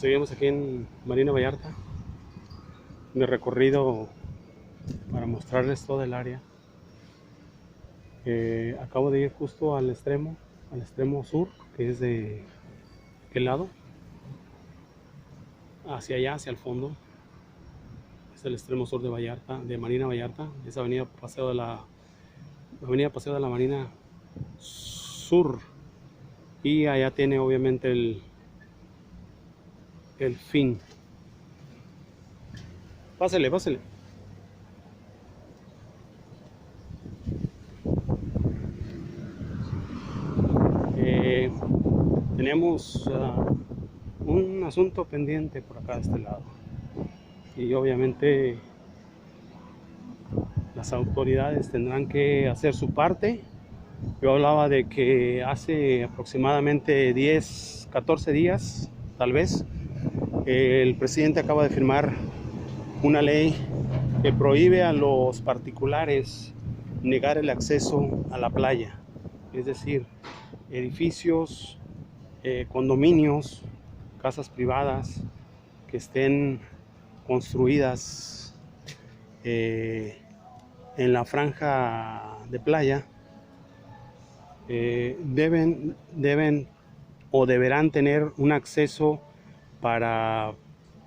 Seguimos aquí en Marina Vallarta, mi recorrido para mostrarles todo el área. Acabo de ir justo al extremo sur, que es de aquel lado, hacia allá, hacia el fondo. Es el extremo sur de Vallarta, de Marina Vallarta. Es avenida Paseo de la Marina Sur. Y allá tiene obviamente el fin. Pásele, pásele. Tenemos un asunto pendiente por acá de este lado. Y obviamente las autoridades tendrán que hacer su parte. Yo hablaba de que hace aproximadamente 10, 14 días, tal vez, el presidente acaba de firmar una ley que prohíbe a los particulares negar el acceso a la playa. Es decir, edificios, condominios, casas privadas que estén construidas en la franja de playa deben o deberán tener un acceso para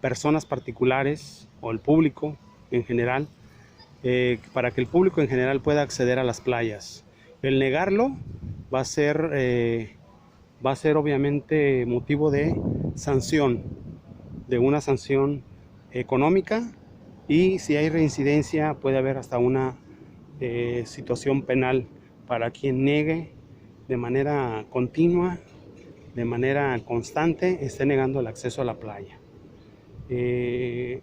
personas particulares o el público en general, para que el público en general pueda acceder a las playas. El negarlo va a ser obviamente motivo de sanción, de una sanción económica, y si hay reincidencia puede haber hasta una situación penal para quien niegue de manera continua, de manera constante, esté negando el acceso a la playa.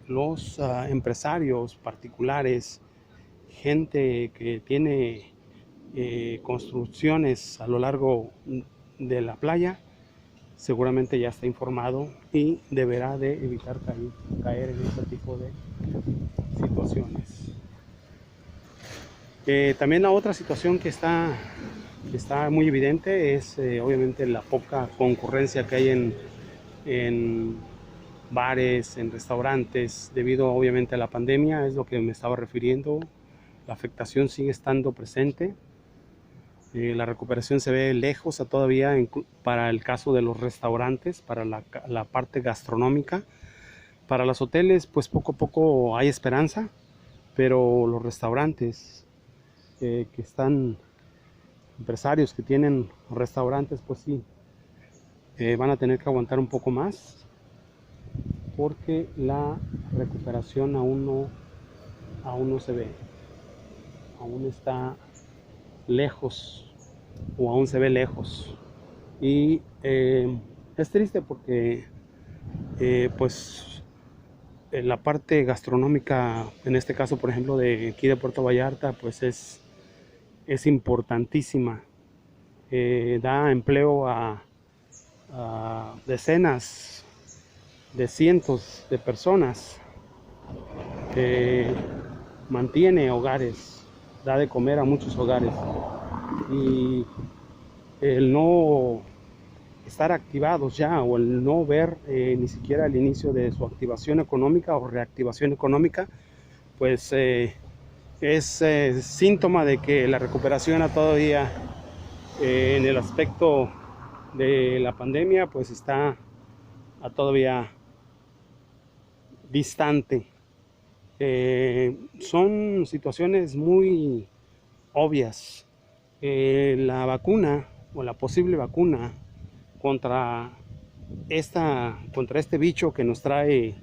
Los empresarios particulares, gente que tiene construcciones a lo largo de la playa, seguramente ya está informado y deberá de evitar caer en este tipo de situaciones. También la otra situación que está muy evidente es obviamente la poca concurrencia que hay en bares, en restaurantes, debido obviamente a la pandemia. Es lo que me estaba refiriendo. La afectación sigue estando presente. La recuperación se ve lejos todavía para el caso de los restaurantes, para la parte gastronómica. Para los hoteles pues poco a poco hay esperanza, pero los restaurantes que están, empresarios que tienen restaurantes, pues sí, van a tener que aguantar un poco más, porque la recuperación aún no se ve, aún está lejos, o aún se ve lejos. Y es triste porque pues en la parte gastronómica, en este caso por ejemplo de aquí de Puerto Vallarta, pues es importantísima. Da empleo a decenas de cientos de personas, mantiene hogares, da de comer a muchos hogares, y el no estar activados ya, o el no ver ni siquiera el inicio de su activación económica o reactivación económica, pues es síntoma de que la recuperación todavía en el aspecto de la pandemia pues está todavía distante. Son situaciones muy obvias. La vacuna o la posible vacuna contra este bicho que nos trae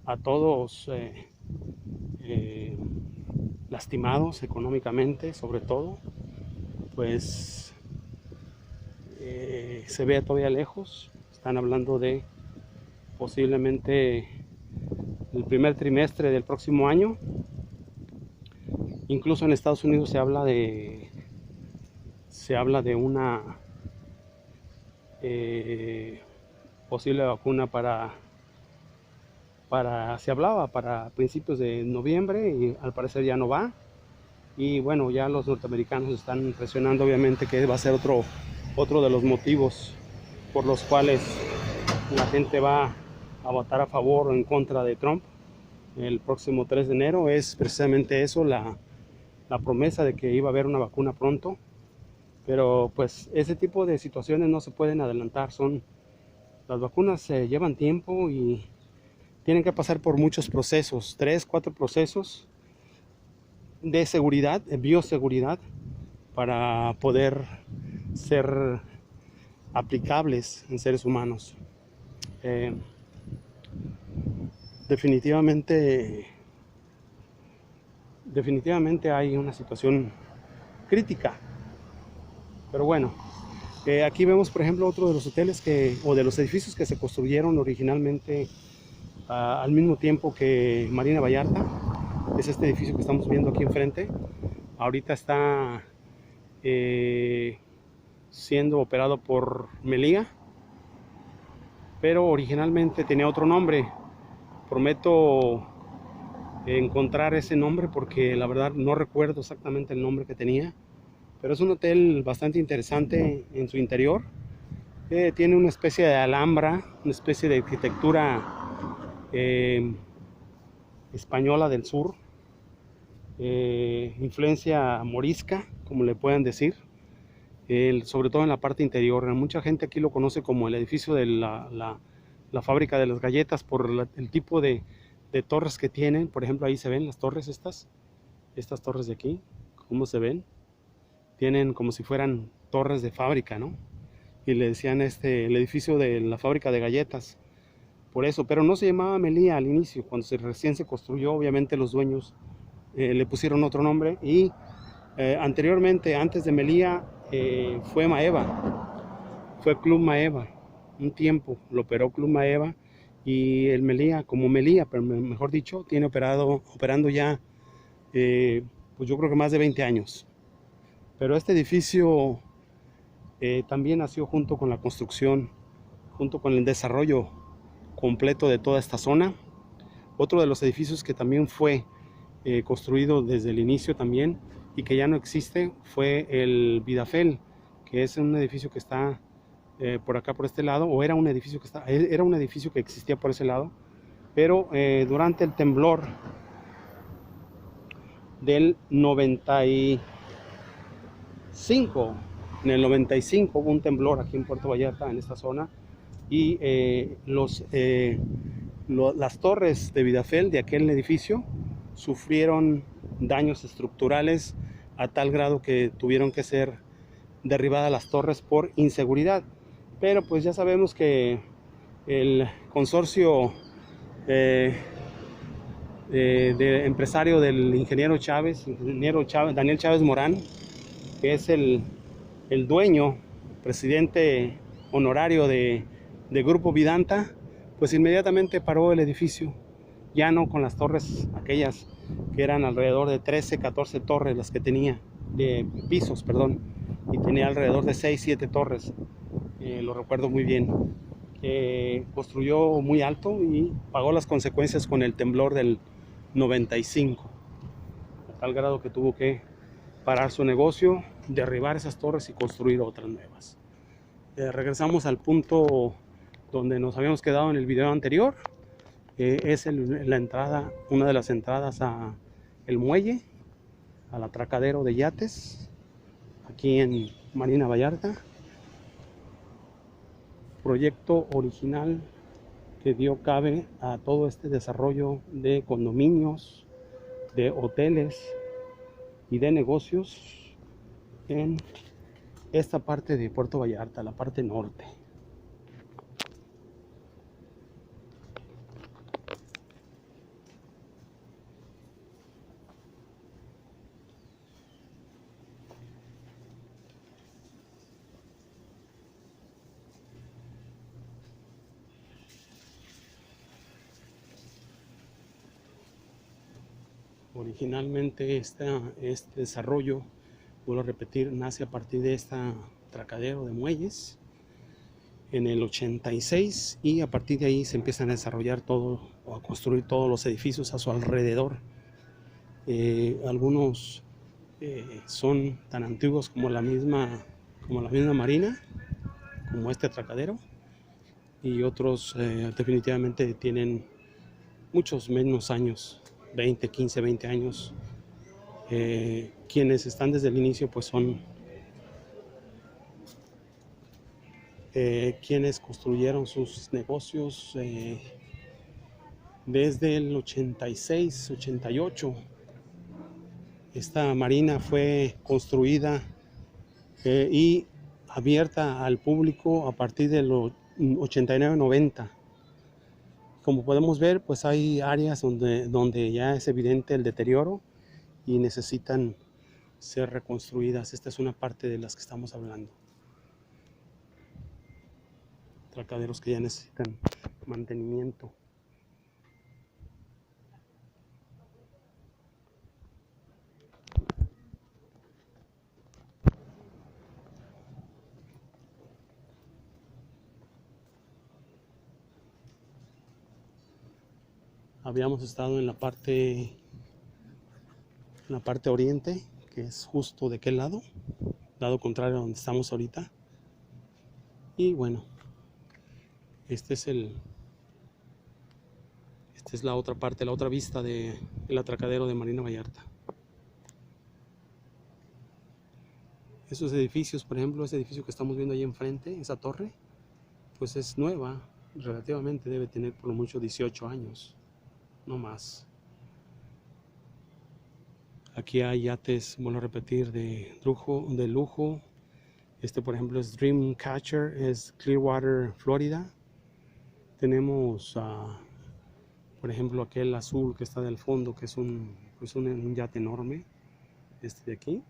a todos lastimados económicamente, sobre todo, pues se ve todavía lejos. Están hablando de posiblemente el primer trimestre del próximo año. Incluso en Estados Unidos se habla de una posible vacuna se hablaba para principios de noviembre, y al parecer ya no va. Y bueno, ya los norteamericanos están presionando obviamente que va a ser otro de los motivos por los cuales la gente va a votar a favor o en contra de Trump el próximo 3 de enero. Es precisamente eso, la promesa de que iba a haber una vacuna pronto. Pero pues ese tipo de situaciones no se pueden adelantar. Las vacunas llevan tiempo y tienen que pasar por muchos procesos, 3, 4 procesos de seguridad, de bioseguridad, para poder ser aplicables en seres humanos. Eh, definitivamente hay una situación crítica, pero bueno, aquí vemos por ejemplo otro de los hoteles o de los edificios que se construyeron originalmente al mismo tiempo que Marina Vallarta. Es este edificio que estamos viendo aquí enfrente. Ahorita está siendo operado por Melia, pero originalmente tenía otro nombre. Prometo encontrar ese nombre porque la verdad no recuerdo exactamente el nombre que tenía, pero es un hotel bastante interesante en su interior. Tiene una especie de alhambra, una especie de arquitectura española del sur, influencia morisca, como le puedan decir, sobre todo en la parte interior. Mucha gente aquí lo conoce como el edificio de la fábrica de las galletas por el tipo de torres que tienen. Por ejemplo, ahí se ven las torres estas torres de aquí, cómo se ven. Tienen como si fueran torres de fábrica, ¿no? Y le decían el edificio de la fábrica de galletas, por eso. Pero no se llamaba Melia al inicio. Cuando recién se construyó, obviamente los dueños le pusieron otro nombre. Y anteriormente, antes de Melia, fue Maeva, fue Club Maeva. Un tiempo lo operó Club Maeva, y el Melia, como Melia, pero mejor dicho, tiene operando ya, pues yo creo que más de 20 años. Pero este edificio también nació junto con la construcción, junto con el desarrollo completo de toda esta zona. Otro de los edificios que también fue construido desde el inicio también y que ya no existe fue el Vidafel, que es un edificio que está por acá, por este lado, o era un edificio que existía por ese lado, pero durante el temblor del 95, en el 95 hubo un temblor aquí en Puerto Vallarta, en esta zona, y las torres de Vidafel de aquel edificio sufrieron daños estructurales a tal grado que tuvieron que ser derribadas las torres por inseguridad. Pero pues ya sabemos que el consorcio de empresario del ingeniero Daniel Chávez Morán, que es el dueño, presidente honorario de Grupo Vidanta, pues inmediatamente paró el edificio, ya no con las torres aquellas que eran alrededor de 13, 14 torres las que tenía, de pisos, perdón, y tenía alrededor de 6, 7 torres, lo recuerdo muy bien. Construyó muy alto y pagó las consecuencias con el temblor del 95, a tal grado que tuvo que parar su negocio, derribar esas torres y construir otras nuevas. Regresamos al punto donde nos habíamos quedado en el video anterior. Es la entrada, una de las entradas a el muelle, al atracadero de yates, aquí en Marina Vallarta. Proyecto original que dio cabe a todo este desarrollo de condominios, de hoteles y de negocios en esta parte de Puerto Vallarta, la parte norte. Originalmente este desarrollo, vuelvo a repetir, nace a partir de este atracadero de muelles en el 86, y a partir de ahí se empiezan a desarrollar todo o a construir todos los edificios a su alrededor. Algunos son tan antiguos como la misma marina, como este atracadero, y otros definitivamente tienen muchos menos años, 20, 15, 20 años. Quienes están desde el inicio pues son quienes construyeron sus negocios desde el 86, 88. Esta marina fue construida y abierta al público a partir de los 89-90. Como podemos ver, pues hay áreas donde ya es evidente el deterioro y necesitan ser reconstruidas. Esta es una parte de las que estamos hablando. Atracaderos que ya necesitan mantenimiento. Habíamos estado en la parte oriente, que es justo de aquel lado contrario a donde estamos ahorita. Y bueno, esta es la otra parte, la otra vista del atracadero de Marina Vallarta. Esos edificios, por ejemplo, ese edificio que estamos viendo ahí enfrente, esa torre, pues es nueva, relativamente debe tener por lo mucho 18 años, no más. Aquí hay yates, vuelvo a repetir, de lujo. Este, por ejemplo, es Dreamcatcher, es Clearwater, Florida. Tenemos, por ejemplo, aquel azul que está del fondo, que es un yate enorme. Este de aquí,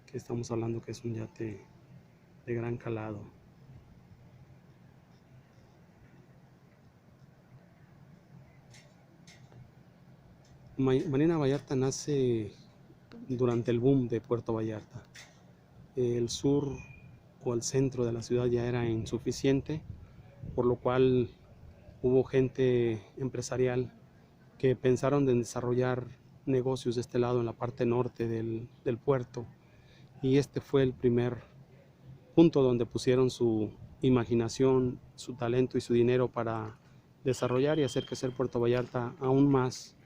que estamos hablando que es un yate de gran calado. Marina Vallarta nace durante el boom de Puerto Vallarta. El sur o el centro de la ciudad ya era insuficiente, por lo cual hubo gente empresarial que pensaron en desarrollar negocios de este lado en la parte norte del puerto, y este fue el primer punto donde pusieron su imaginación, su talento y su dinero para desarrollar y hacer crecer Puerto Vallarta aún más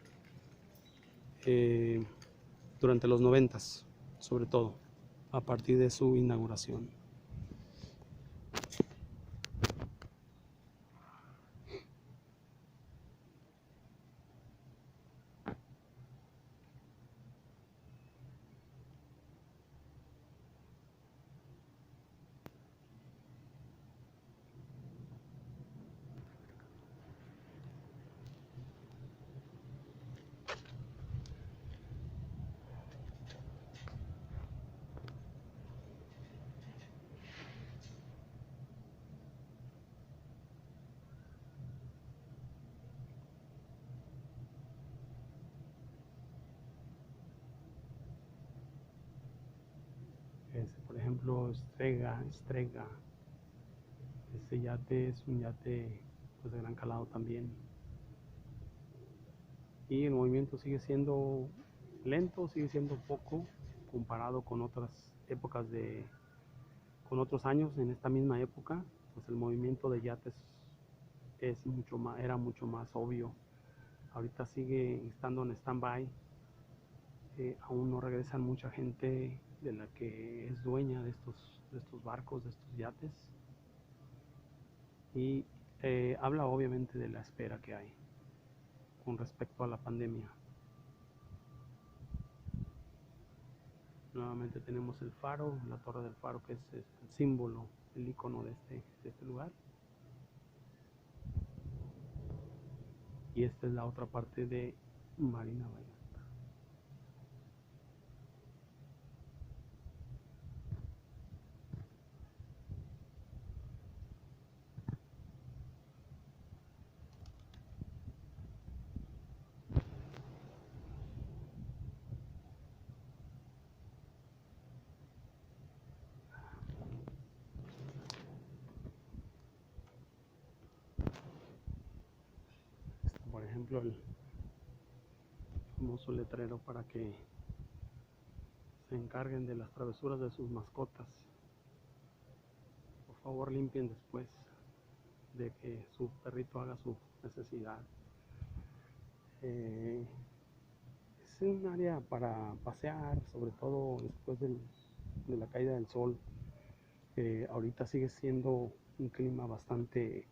durante los 90s, sobre todo a partir de su inauguración. Por ejemplo, Strega, este yate es un yate pues, de gran calado también, y el movimiento sigue siendo lento, sigue siendo poco comparado con otras épocas con otros años. En esta misma época pues el movimiento de yates era mucho más obvio. Ahorita sigue estando en stand-by. Aún no regresan mucha gente de la que es dueña de estos barcos, de estos yates, y habla obviamente de la espera que hay con respecto a la pandemia. Nuevamente tenemos el faro, la torre del faro, que es el símbolo, el icono de este lugar. Y esta es la otra parte de Marina Vallarta. Por ejemplo, el famoso letrero para que se encarguen de las travesuras de sus mascotas. Por favor, limpien después. de que su perrito haga su necesidad. Es un área para pasear, sobre todo después de la caída del sol. Ahorita sigue siendo un clima bastante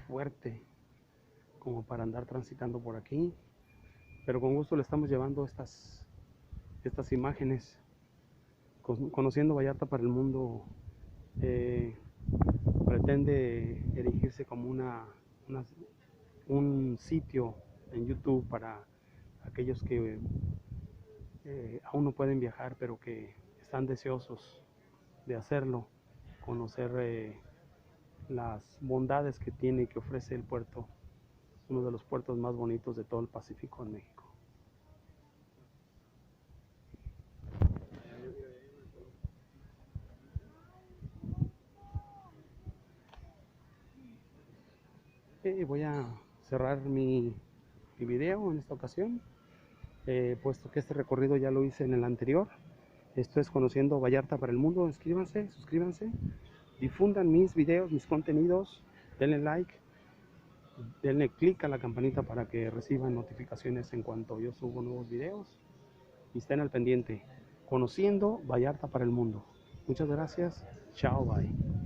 fuerte como para andar transitando por aquí, pero con gusto le estamos llevando estas imágenes. Conociendo Vallarta para el Mundo eh, pretende erigirse como un sitio en YouTube para aquellos que aún no pueden viajar, pero que están deseosos de hacerlo, conocer las bondades que tiene y que ofrece el puerto, uno de los puertos más bonitos de todo el Pacífico en México. Voy a cerrar mi video en esta ocasión, puesto que este recorrido ya lo hice en el anterior. Esto es Conociendo Vallarta para el Mundo. Inscríbanse, suscríbanse, difundan mis videos, mis contenidos, denle like, denle click a la campanita para que reciban notificaciones en cuanto yo subo nuevos videos y estén al pendiente. Conociendo Vallarta para el Mundo. Muchas gracias. Chao, bye.